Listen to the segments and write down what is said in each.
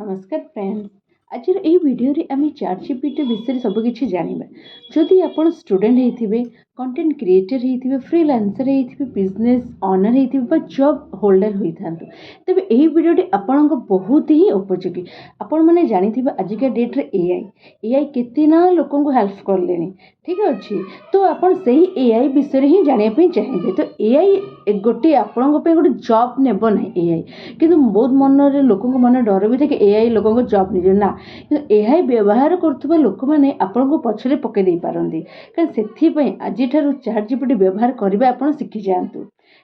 नमस्कार फ्रेंड्स। आज ये वीडियो रे आम ChatGPT विषय सबकि जाना। जदि आप स्टूडेंट होते कंटेंट क्रिएटर होते फ्रीलांसर होते बिजनेस ओनर होते जॉब होल्डर होता तेज यही वीडियो आपण बहुत ही उपयोगी। आपण मैंने जानी आजिका डेट रे एआई केते ना लोक हेल्प करले। ठीक अच्छे तो आपन से एआई विषय ही जानापी चाहिए। तो एआई गोटे आपण गोटे जॉब नेब ना एआई किंतु बहुत मन लोक मन डर भी थे एआई लोक जॉब नहीं ना कि एआई व्यवहार करुवा लोक मैंने आपण को पछरे पकई दे पारती कहीं आज ChatGPT व्यवहार करने आप शिखी जातु।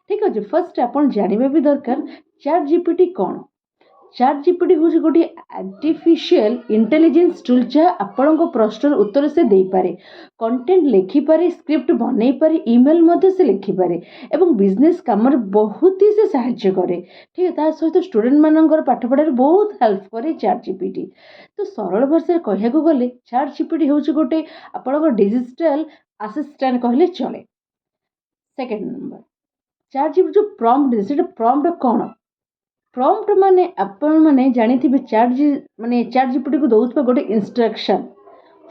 ठीक अच्छे फर्स्ट आप जानवा भी दरकार ChatGPT कौन। ChatGPT हूँ गोटे आर्टिफिशियल इंटेलिजेंस टूल जहाँ आपण प्रश्न उत्तर से दे पारे, कंटेंट लिखिपारे, स्क्रिप्ट बनई पारे, ईमेल मध्य से लिखिपारे एवं बिजनेस काम बहुत ही से साहाय्य करे। ठीक है ता सहित स्टूडेंट मानकर पाठ पढ़ार बहुत हेल्प करे ChatGPT। तो सरल भाषा कहया गले ChatGPT हूँ गोटे आपण डिजिटल असिस्टेंट कहले चले। सेकेंड नंबर ChatGPT जो प्रॉम्प्ट कौन। प्रॉम्प्ट माने आपण माने जानी थे ChatGPT को दौथबा गोटे इंस्ट्रक्शन।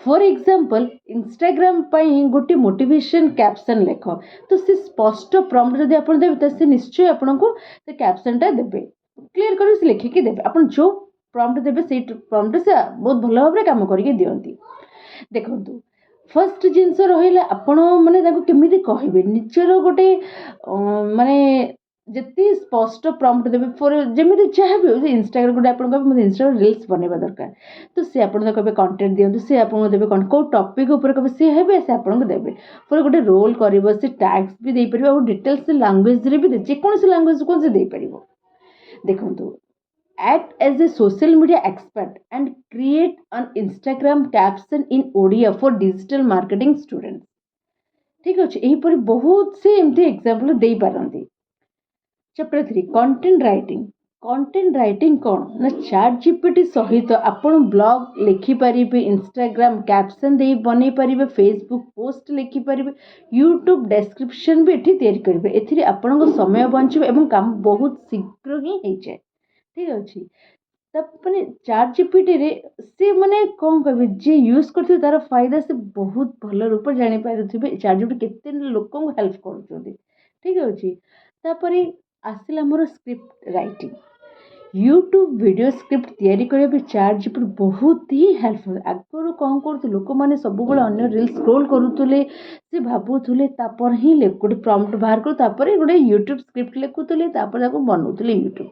फॉर एग्जांपल इंस्टाग्राम पाई गोटे मोटिवेशन कैप्शन लेख तो से स्पष्ट प्रॉम्प्ट जदि आपण देबे तो से निश्चय आपण को से कैप्शनटा देबे क्लियर कर से लिखिकी देबे। आपण जो प्रॉम्प्ट देबे से प्रॉम्प्ट से बहुत भल भाव काम करके दियंती। देखंतु फर्स्ट जिनस रहिला आपण माने केमिति कहबे निजर गोटे माने जिते स्पष्ट प्रॉम्प्ट देवे फॉर जमी जहाँ भी हो इंस्टाग्राम गोटे आप इंस्टाग्राम रील्स बनवा दरकार तो सी आप कहे कंटेंट दिंतु सी आपको देवे कौ टॉपिक उपर कहे सी हे से आपको देवे फॉर गोटे रोल कर टैग्स भी दे पार और डिटेल्स लैंग्वेज रे भी जेकोसी लैंग्वेज को से दे पार। देखो act as a social media expert and create an Instagram caption in Odia for digital marketing students। ठीक अच्छे यहीपर बहुत से एमती एग्जांपल दे पारती। Chapter 3 content writing. Content writing कौन ना ChatGPT सहित आपण ब्लॉग लिखिपारे, इंस्टाग्राम कैप्शन दे बन पारे, फेसबुक पोस्ट लिखिपारे, यूट्यूब डेस्क्रिप्शन भी ये तैयारी करेंगे। एथिरे आपण समय बंचब एवं काम बहुत शीघ्र ही हो जाए। ठीक अच्छे तपने ChatGPT रे से माने कौन कहे जे यूज करते तार फायदा से बहुत भल रूप जानी पारे ChatGPT केते लोक हेल्प कर। ठीक अच्छे तापर आसला मोर script writing. YouTube video script तैयारी करने ChatGPT बहुत ही हेल्पफुल। आगुरी कौन करूँ लोक मैंने सब अन्य रील स्क्रोल करुले से भावुले तापर ही गोटे प्रॉम्प्ट बाहर कर गोटे यूट्यूब स्क्रिप्ट लिखुले बनाऊले यूट्यूब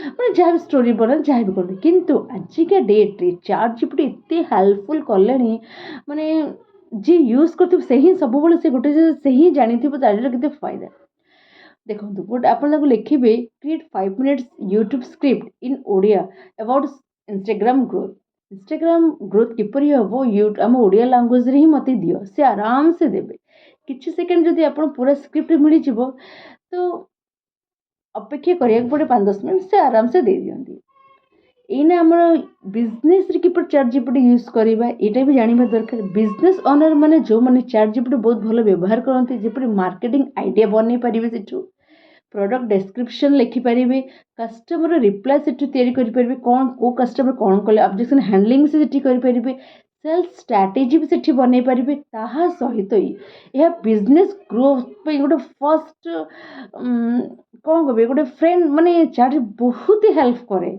मैंने जहाँ भी स्टोरी बना जहाँ भी करते किंतु आजिका डेट रे ChatGPT एते हेल्पफुल कले माने जी यूज कर से ही सब से गोटे से ही जानी के फायदा। देखो गोटे आप लिखे create 5 minutes YouTube script in Odia about Instagram growth. Instagram growth किपर हम आम ओडिया लैंग्वेज रे ही मत दियो से आराम से देवे किछि सेकेंड जदि आप पूरा स्क्रिप्ट मिल जाव तो अपेक्षा करिया पड़े 5-10 मिनट से आराम से दे दियंती। एना आम बिजनेस रे किपर ChatGPT यूज करवा यहाँ भी जानवा दरकार। बिजनेस ओनर माने जो माने ChatGPT बहुत भल व्यवहार करते जपरी मार्केटिंग आइडिया बन पारे सेठू प्रोडक्ट डेस्क्रिप्शन लिखिपारे, कस्टमर रिप्लाई से तैयारी कौन को कस्टमर कौन कले ऑब्जेक्शन हैंडलिंग से करें, सेल्स स्ट्रैटेजी भी सेठी बन पारे। ताहा सहित ही यह बिजनेस ग्रोथ पे गोटे फर्स्ट कौन कहे गोटे फ्रेंड माने ChatGPT बहुत ही हेल्प करे।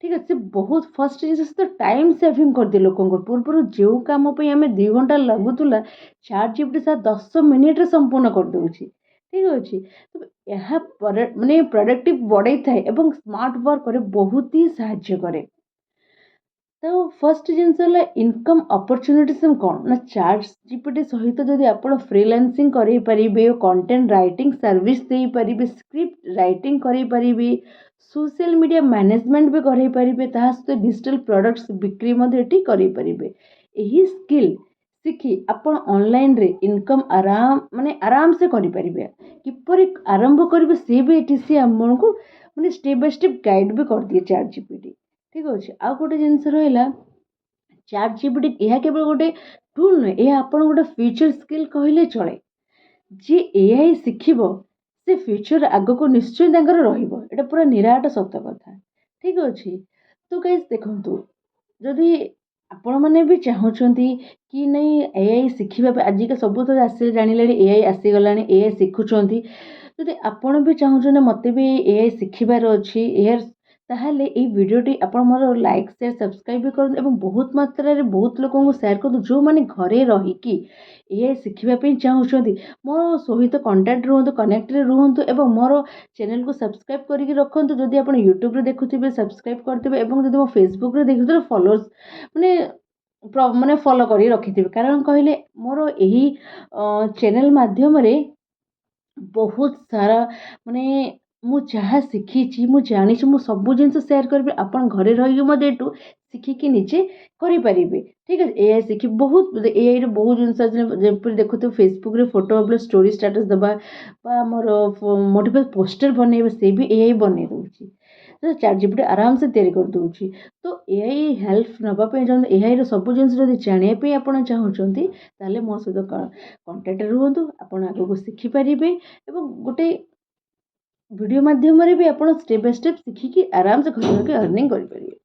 ठीक अच्छे बहुत फर्स्ट जिन तो टाइम सेविंग कर दिए लोक पूर्व जो कम आम 2 घंटा लगुला ChatGPT 10 मिनिट्रे संपूर्ण कर दूची। ठीक अच्छे तो यह माने प्रोडक्टिव बढ़ाई थाए एवं स्मार्ट वर्क करे बहुत ही साहाय्य करे। तो फर्स्ट जिनस इनकम अपॉर्चुनिटीज कौन ना ChatGPT सहित जदि आप फ्रीलांसिंग करें कंटेंट राइटिंग सर्विस दे पारे, स्क्रिप्ट राइटिंग करें, सोशल मीडिया मैनेजमेंट भी करें, सहित डिजिटल प्रोडक्ट्स बिक्री करें। यही स्किल सीखी आप ऑनलाइन रे इनकम आराम से करें किपर आरंभ करेंगे सी भी ये सी आमको मैंने स्टेप बाय स्टेप गाइड भी कर दिए ChatGPT। ठीक अच्छे आउ गोटे जिनस रहा ChatGPT यह केवल गोटे टूल नुहे यह आप गोटे फ्यूचर स्किल कहले चले। जी एआई शिखिब से फ्यूचर आग को निश्चय रहा पूरा निराट सत कथा। ठीक अच्छे तो गाइस देखନ୍ତୁ ଯଦି ଆପଣମାନେ ବି ଚାହୁଁଛନ୍ତି କି ନାଇଁ ଏଆଇ ଶିଖିବା ପାଇଁ ଆଜିକା ସବୁ ତ ଆସିଲେ ଜାଣିଲେଣି ଏଆଇ ଆସିଗଲାଣି ଏଆଇ ଶିଖୁଛନ୍ତି ଯଦି ଆପଣ ବି ଚାହୁଁଛନ୍ତି ମୋତେ ବି ଏଆଇ ଶିଖିବାର ଅଛି ଏଆଇ ତାହେଲେ ଏଇ ଭିଡ଼ିଓଟି ଆପଣ ମୋର ଲାଇକ୍ ସେୟାର ସବସ୍କ୍ରାଇବ୍ ବି କରନ୍ତୁ ଏବଂ ବହୁତ ମାତ୍ରାରେ ବହୁତ ଲୋକଙ୍କୁ ସେୟାର କରନ୍ତୁ ଯେଉଁମାନେ ଘରେ ରହିକି ଏଆଇ ଶିଖିବା ପାଇଁ ଚାହୁଁଛନ୍ତି ମୋ ସହିତ କନେକ୍ଟରେ ରୁହନ୍ତୁ ଏବଂ ମୋର ଚ୍ୟାନେଲକୁ ସବସ୍କ୍ରାଇବ୍ କରିକି ରଖନ୍ତୁ ଯଦି ଆପଣ ୟୁଟ୍ୟୁବରେ ଦେଖୁଥିବେ ସବସ୍କ୍ରାଇବ୍ କରିଥିବେ ଏବଂ ଯଦି ମୋ ଫେସବୁକରେ ଦେଖୁଥିବେ ଫଲୋଅର୍ସ ମାନେ ମାନେ ଫଲୋ କରି ରଖିଥିବେ କାରଣ କହିଲେ ମୋର ଏହି ଚ୍ୟାନେଲ ମାଧ୍ୟମରେ ବହୁତ ସାରା ମାନେ ମୁଁ ଯାହା ଶିଖିଛି ମୁଁ ଜାଣିଛି ମୁଁ ସବୁ ଜିନିଷ ସେୟାର କରିବି ଆପଣ ଘରେ ରହିକି ମଧ୍ୟ ଏଠୁ ଶିଖିକି ନିଜେ କରିପାରିବେ ଠିକ୍ ଅଛି ଏଆଇ ଶିଖି ବହୁତ ଏଆଇରେ ବହୁତ ଜିନିଷ ଅଛି ଯେପରି ଦେଖୁଥିବେ ଫେସବୁକରେ ଫଟୋ ଅପଲୋଡ଼ ଷ୍ଟୋରି ଷ୍ଟାଟସ୍ ଦେବା ବା ଆମର ମୋଟିଭେଟ୍ ପୋଷ୍ଟର ବନେଇବା ସେ ବି ଏଆଇ ବନେଇ ଦେଉଛି ତ ChatGPT ଆରାମସେ ତିଆରି କରିଦେଉଛି ତ ଏଆଇ ହେଲ୍ପ ନେବା ପାଇଁ ଚାହୁଁଛନ୍ତି ଏଆଇର ସବୁ ଜିନିଷ ଯଦି ଜାଣିବା ପାଇଁ ଆପଣ ଚାହୁଁଛନ୍ତି ତାହେଲେ ମୋ ସହିତ କଣ୍ଟାକ୍ଟରେ ରୁହନ୍ତୁ ଆପଣ ଆଗକୁ ଶିଖିପାରିବେ ଏବଂ ଗୋଟେ ଭିଡ଼ିଓ ମାଧ୍ୟମରେ ବି ଆପଣ ଷ୍ଟେପ୍ ବାଇ ଷ୍ଟେପ୍ ଶିଖିକି ଆରାମସେ ଘରେ ରହିକି ଅର୍ନିଂ କରିପାରିବେ